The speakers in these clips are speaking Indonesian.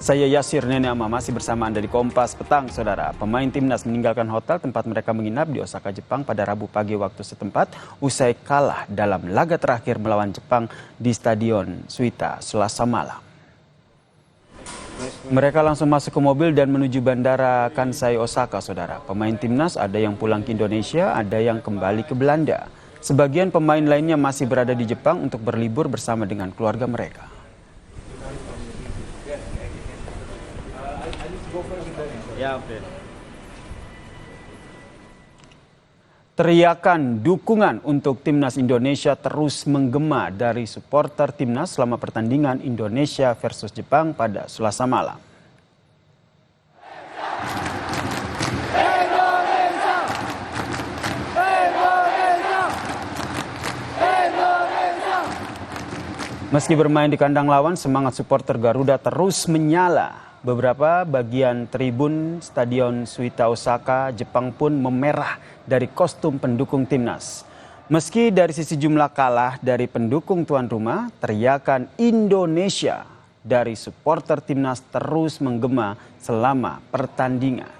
Saya Yasir Nene Ama masih bersama Anda di Kompas Petang, Saudara. Pemain timnas meninggalkan hotel tempat mereka menginap di Osaka, Jepang pada Rabu pagi waktu setempat usai kalah dalam laga terakhir melawan Jepang di Stadion Suita Selasa malam. Mereka langsung masuk ke mobil dan menuju Bandara Kansai Osaka, Saudara. Pemain timnas ada yang pulang ke Indonesia, ada yang kembali ke Belanda. Sebagian pemain lainnya masih berada di Jepang untuk berlibur bersama dengan keluarga mereka. Teriakan dukungan untuk timnas Indonesia terus menggema dari supporter timnas selama pertandingan Indonesia versus Jepang pada Selasa malam. Meski bermain di kandang lawan, semangat supporter Garuda terus menyala. Beberapa bagian tribun Stadion Suita Osaka, Jepang pun memerah dari kostum pendukung timnas. Meski dari sisi jumlah kalah dari pendukung tuan rumah, teriakan Indonesia dari supporter timnas terus menggema selama pertandingan.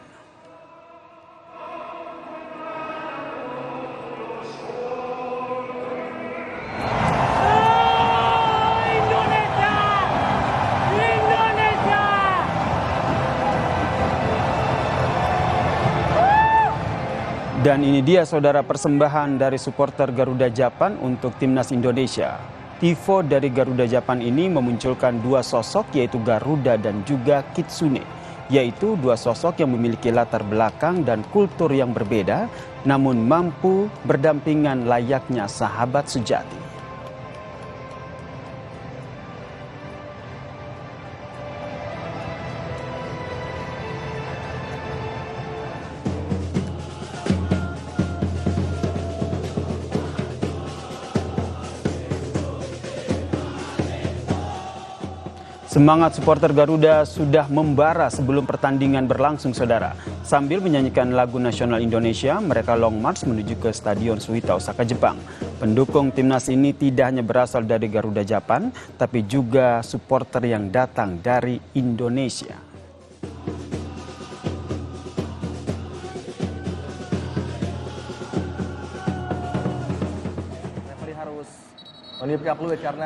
Dan ini dia, Saudara, persembahan dari supporter Garuda Japan untuk timnas Indonesia. Tifo dari Garuda Japan ini memunculkan dua sosok, yaitu Garuda dan juga Kitsune. Yaitu dua sosok yang memiliki latar belakang dan kultur yang berbeda, namun mampu berdampingan layaknya sahabat sejati. Semangat supporter Garuda sudah membara sebelum pertandingan berlangsung, Saudara. Sambil menyanyikan lagu nasional Indonesia, mereka long march menuju ke Stadion Suita Osaka, Jepang. Pendukung timnas ini tidak hanya berasal dari Garuda Japan, tapi juga supporter yang datang dari Indonesia.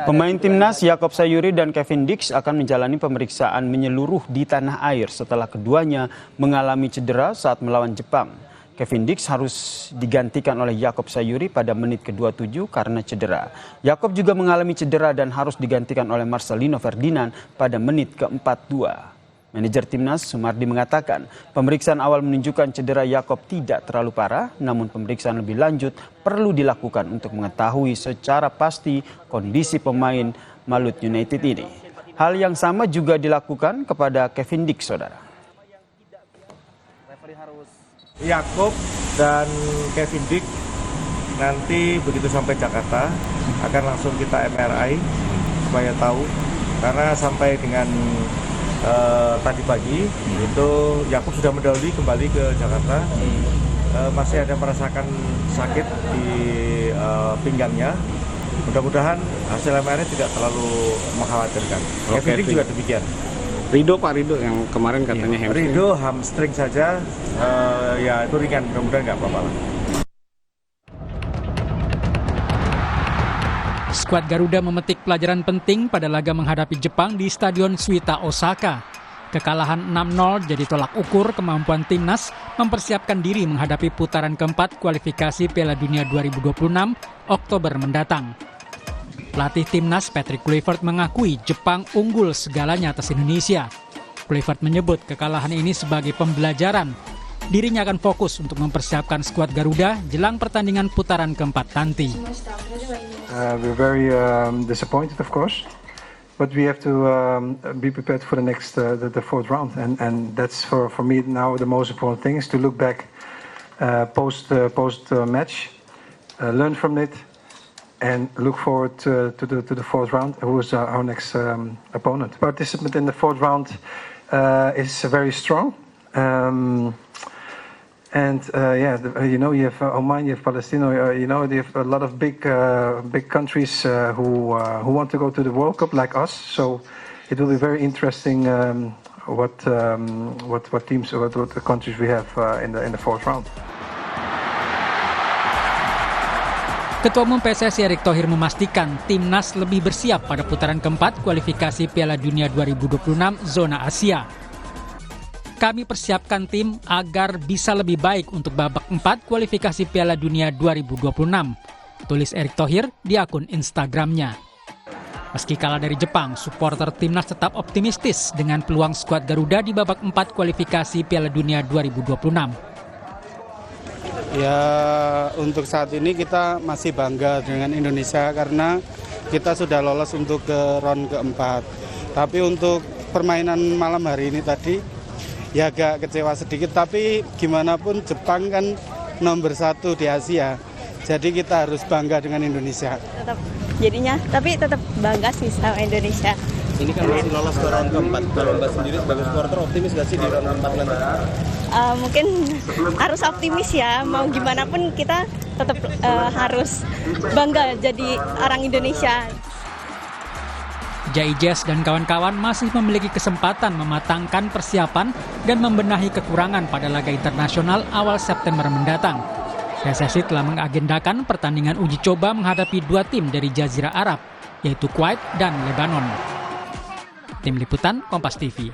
Pemain timnas Yakob Sayuri dan Kevin Dix akan menjalani pemeriksaan menyeluruh di tanah air setelah keduanya mengalami cedera saat melawan Jepang. Kevin Dix harus digantikan oleh Yakob Sayuri pada menit ke-27 karena cedera. Yakob juga mengalami cedera dan harus digantikan oleh Marcelino Ferdinand pada menit ke-42. Manajer timnas Sumardi mengatakan pemeriksaan awal menunjukkan cedera Yakob tidak terlalu parah, namun pemeriksaan lebih lanjut perlu dilakukan untuk mengetahui secara pasti kondisi pemain Malut United ini. Hal yang sama juga dilakukan kepada Kevin Dix, Saudara. Yakob dan Kevin Dix nanti begitu sampai Jakarta akan langsung kita MRI supaya tahu, karena sampai dengan tadi pagi itu Yakob sudah mendahului kembali ke Jakarta, masih ada merasakan sakit di pinggangnya. Mudah-mudahan hasil MRI tidak terlalu mengkhawatirkan. Kevin juga demikian. Pak Rido yang kemarin katanya hamstring. Rido hamstring saja, ya itu ringan, mudah-mudahan nggak apa-apa lah. Skuad Garuda memetik pelajaran penting pada laga menghadapi Jepang di Stadion Suita Osaka. Kekalahan 6-0 jadi tolak ukur kemampuan timnas mempersiapkan diri menghadapi putaran keempat kualifikasi Piala Dunia 2026 Oktober mendatang. Pelatih timnas Patrick Kluivert mengakui Jepang unggul segalanya atas Indonesia. Kluivert menyebut kekalahan ini sebagai pembelajaran. Dirinya akan fokus untuk mempersiapkan skuad Garuda jelang pertandingan putaran keempat nanti. We're very disappointed, of course, but we have to be prepared for the next, the fourth round, and that's for me now the most important thing is to look back post match, learn from it, and look forward to the fourth round, who is our next opponent. Participant in the fourth round is very strong. And you have Oman, you have Palestine, you have a lot of big countries who want to go to the World Cup like us. So it will be very interesting what teams, what the countries we have in the fourth round. Ketua Umum PSSI Erick Thohir memastikan timnas lebih bersiap pada putaran keempat kualifikasi Piala Dunia 2026 zona Asia. Kami persiapkan tim agar bisa lebih baik untuk babak 4 kualifikasi Piala Dunia 2026, tulis Erick Thohir di akun Instagramnya. Meski kalah dari Jepang, supporter timnas tetap optimistis dengan peluang skuad Garuda di babak 4 kualifikasi Piala Dunia 2026. Ya, untuk saat ini kita masih bangga dengan Indonesia karena kita sudah lolos untuk ke round keempat. Tapi untuk permainan malam hari ini tadi ya agak kecewa sedikit, tapi gimana pun Jepang kan nomor 1 di Asia. Jadi kita harus bangga dengan Indonesia. Tapi tetap bangga sih sama Indonesia. Ini kan masih lolos ke round keempat. Kalau Mbak sendiri sebagai supporter optimis gak sih di round keempat nanti? Mungkin harus optimis ya, mau gimana pun kita tetap harus bangga jadi orang Indonesia. Jai Jazz dan kawan-kawan masih memiliki kesempatan mematangkan persiapan dan membenahi kekurangan pada laga internasional awal September mendatang. PSSI telah mengagendakan pertandingan uji coba menghadapi 2 tim dari Jazirah Arab, yaitu Kuwait dan Lebanon. Tim Liputan Kompas TV.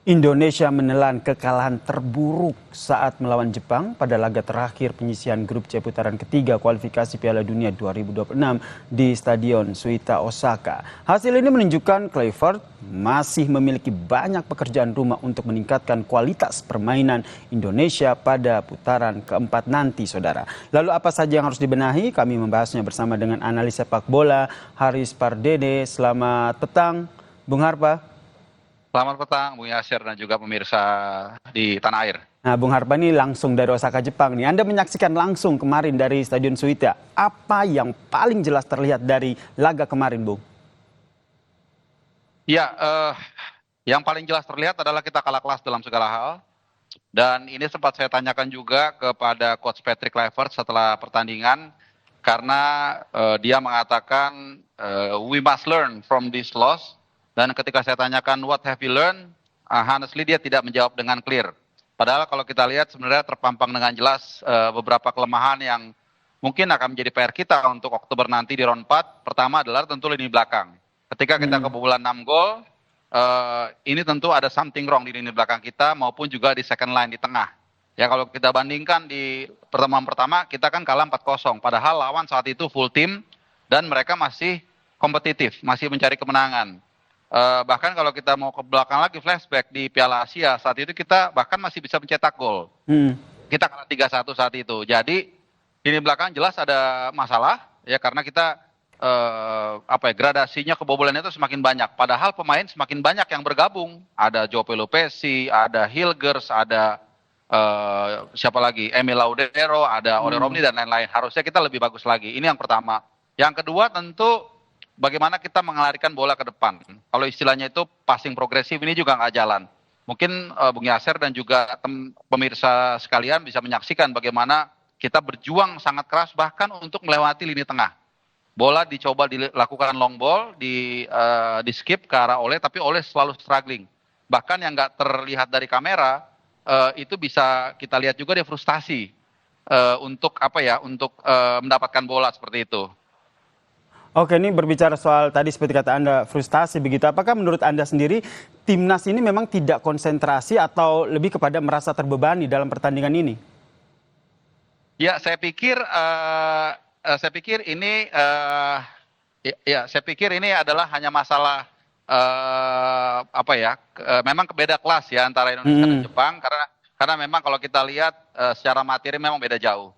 Indonesia menelan kekalahan terburuk saat melawan Jepang pada laga terakhir penyisihan grup C putaran ketiga kualifikasi Piala Dunia 2026 di Stadion Suita Osaka. Hasil ini menunjukkan Kluivert masih memiliki banyak pekerjaan rumah untuk meningkatkan kualitas permainan Indonesia pada putaran keempat nanti, saudara. Lalu apa saja yang harus dibenahi? Kami membahasnya bersama dengan analis sepak bola Haris Pardede. Selamat petang, Bung Harpa. Selamat petang, Bung Yasir dan juga pemirsa di tanah air. Nah, Bung Harpa ini langsung dari Osaka, Jepang nih. Anda menyaksikan langsung kemarin dari Stadion Suita. Apa yang paling jelas terlihat dari laga kemarin, Bung? Ya, yang paling jelas terlihat adalah kita kalah kelas dalam segala hal. Dan ini sempat saya tanyakan juga kepada Coach Patrick Kluivert setelah pertandingan. Karena dia mengatakan, we must learn from this loss. Dan ketika saya tanyakan what have you learned, honestly dia tidak menjawab dengan clear. Padahal kalau kita lihat sebenarnya terpampang dengan jelas beberapa kelemahan yang mungkin akan menjadi PR kita untuk Oktober nanti di round 4. Pertama adalah tentu lini belakang. Ketika kita kebobolan 6 gol, ini tentu ada something wrong di lini belakang kita maupun juga di second line di tengah. Ya kalau kita bandingkan di pertemuan pertama kita kan kalah 4-0. Padahal lawan saat itu full team dan mereka masih kompetitif, masih mencari kemenangan. Bahkan kalau kita mau ke belakang lagi flashback di Piala Asia saat itu kita bahkan masih bisa mencetak gol. Kita kalah 3-1 saat itu. Jadi lini belakang jelas ada masalah ya karena kita gradasinya kebobolannya itu semakin banyak. Padahal pemain semakin banyak yang bergabung. Ada Joe Pelupesi, ada Hilgers, ada siapa lagi? Emil Laudero, ada Ole Romney dan lain-lain. Harusnya kita lebih bagus lagi. Ini yang pertama. Yang kedua tentu bagaimana kita mengalirkan bola ke depan. Kalau istilahnya itu passing progresif ini juga nggak jalan. Mungkin Bung Yasir dan juga pemirsa sekalian bisa menyaksikan bagaimana kita berjuang sangat keras bahkan untuk melewati lini tengah. Bola dicoba dilakukan long ball, di skip ke arah Ole, tapi Ole selalu struggling. Bahkan yang nggak terlihat dari kamera, itu bisa kita lihat juga dia frustasi untuk mendapatkan bola seperti itu. Oke, ini berbicara soal tadi seperti kata Anda frustasi begitu. Apakah menurut Anda sendiri timnas ini memang tidak konsentrasi atau lebih kepada merasa terbebani dalam pertandingan ini? Ya, saya pikir ini adalah hanya masalah memang beda kelas ya antara Indonesia dan Jepang karena memang kalau kita lihat secara materi memang beda jauh.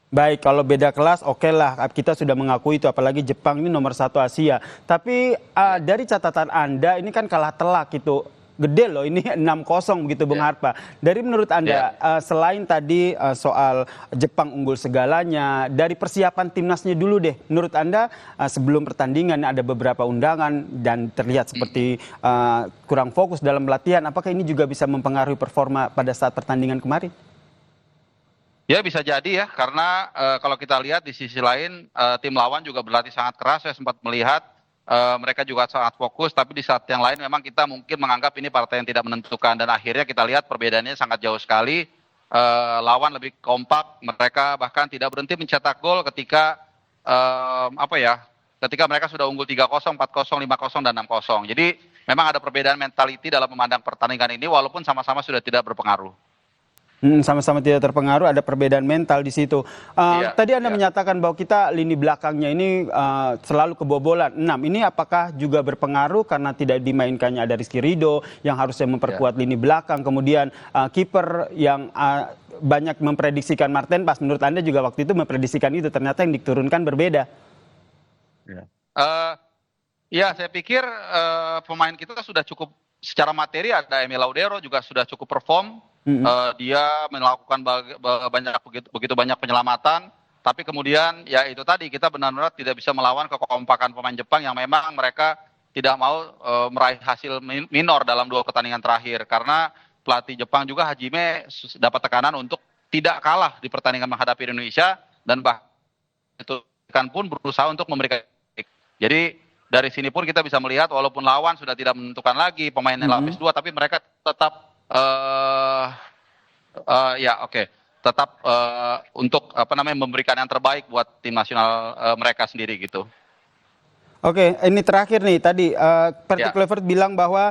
Baik, kalau beda kelas oke lah, kita sudah mengakui itu, apalagi Jepang ini nomor 1 Asia. Tapi dari catatan Anda ini kan kalah telak itu, gede loh ini 6-0 begitu Bung Harpa. Dari menurut Anda, selain tadi soal Jepang unggul segalanya, dari persiapan timnasnya dulu deh. Menurut Anda sebelum pertandingan ada beberapa undangan dan terlihat seperti kurang fokus dalam latihan. Apakah ini juga bisa mempengaruhi performa pada saat pertandingan kemarin? Ya bisa jadi ya, karena kalau kita lihat di sisi lain tim lawan juga berlatih sangat keras. Saya sempat melihat mereka juga sangat fokus, tapi di saat yang lain memang kita mungkin menganggap ini partai yang tidak menentukan, dan akhirnya kita lihat perbedaannya sangat jauh sekali. Lawan lebih kompak, mereka bahkan tidak berhenti mencetak gol ketika ketika mereka sudah unggul 3-0, 4-0, 5-0 dan 6-0. Jadi memang ada perbedaan mentality dalam memandang pertandingan ini, walaupun sama-sama sudah tidak berpengaruh. Sama-sama tidak terpengaruh, ada perbedaan mental di situ. Tadi Anda menyatakan bahwa kita lini belakangnya ini selalu kebobolan. 6, ini apakah juga berpengaruh karena tidak dimainkannya ada Rizky Ridho yang harusnya memperkuat lini belakang, kemudian kiper yang banyak memprediksikan Marten Pas, menurut Anda juga waktu itu memprediksikan itu, ternyata yang diturunkan berbeda. Saya pikir pemain kita sudah cukup secara materi, ada Emil Laudero juga sudah cukup perform. Dia melakukan begitu banyak penyelamatan, tapi kemudian ya itu tadi, kita benar-benar tidak bisa melawan kekompakan pemain Jepang yang memang mereka tidak mau meraih hasil minor dalam 2 pertandingan terakhir, karena pelatih Jepang juga Hajime dapat tekanan untuk tidak kalah di pertandingan menghadapi Indonesia, dan bahkan itu pun berusaha untuk memberikan. Jadi dari sini pun kita bisa melihat walaupun lawan sudah tidak menentukan lagi pemainnya lapis 2, tapi mereka tetap tetap untuk memberikan yang terbaik buat tim nasional mereka sendiri gitu. Oke, ini terakhir nih, tadi Patrick Kluivert bilang bahwa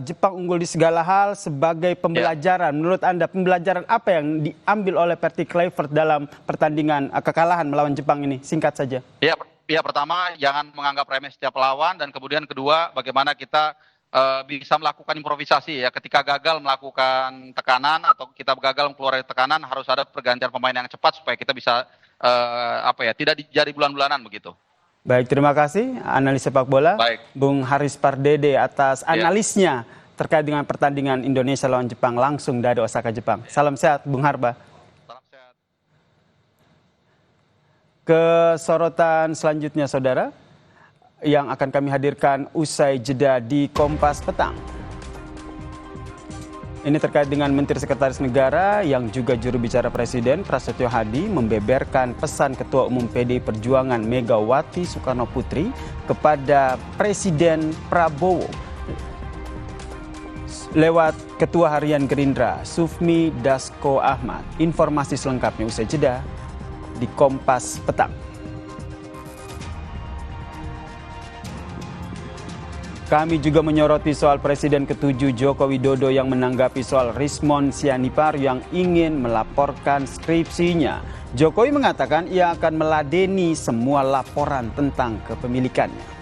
Jepang unggul di segala hal sebagai pembelajaran. Menurut Anda pembelajaran apa yang diambil oleh Patrick Kluivert dalam pertandingan kekalahan melawan Jepang ini? Singkat saja. Ya, pertama jangan menganggap remeh setiap lawan, dan kemudian kedua bagaimana kita bisa melakukan improvisasi ya, ketika gagal melakukan tekanan atau kita gagal mengeluarkan tekanan, harus ada pergantian pemain yang cepat supaya kita bisa tidak jadi bulan-bulanan begitu. Baik, terima kasih analis sepak bola Bung Haris Pardede atas analisnya terkait dengan pertandingan Indonesia lawan Jepang langsung dari Osaka, Jepang. Salam sehat Bung Harba. Salam sehat. Ke sorotan selanjutnya saudara, yang akan kami hadirkan usai jeda di Kompas Petang. Ini terkait dengan Menteri Sekretaris Negara yang juga juru bicara Presiden Prasetyo Hadi membeberkan pesan Ketua Umum PDI Perjuangan Megawati Soekarno Putri kepada Presiden Prabowo lewat Ketua Harian Gerindra Sufmi Dasko Ahmad. Informasi selengkapnya usai jeda di Kompas Petang. Kami juga menyoroti soal Presiden ke-7 Joko Widodo yang menanggapi soal Rismon Sianipar yang ingin melaporkan skripsinya. Jokowi mengatakan ia akan meladeni semua laporan tentang kepemilikannya.